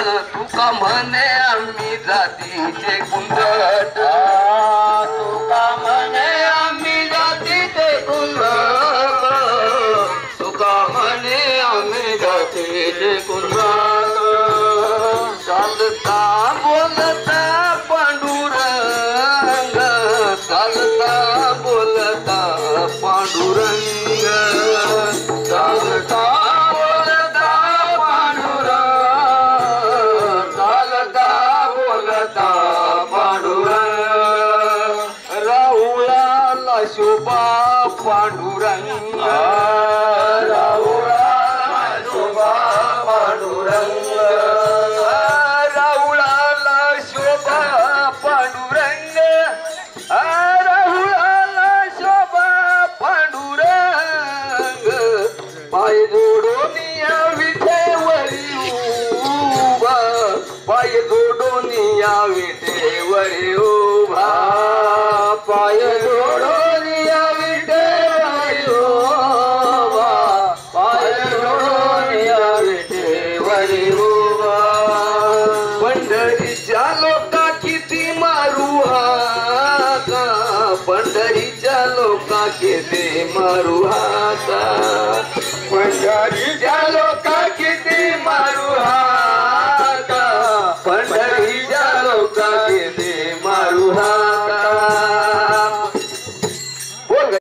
तुका म्हणे आम्ही जातीचे कुंदट तुका म्हणे आम्ही जातीचे कुंदट तुका म्हणे आम्ही जातीचे कुंदट चालता बोलता पांडुरंग चालता बोलता पांडुरंग चालता बोलता पांडुरंग चालता बोलता पांडुरंग राहुळाला शोभा पांडुरंग राहुळाला शोभा पांडुरंग राहुळाला शोभा पांडुरंग राहुळाला शोभा पांडुरंग पाय जोडून या विठेवरी उभा पाय जोडून या विठेवरी उभा पाय जोडून या विठेवरी उभा पाय जोडून या विठेवरी उभा पंढरीच्या लोका किती मारू हाका पंढरीच्या लोका किती मारू हाका पंढरीच्या लोका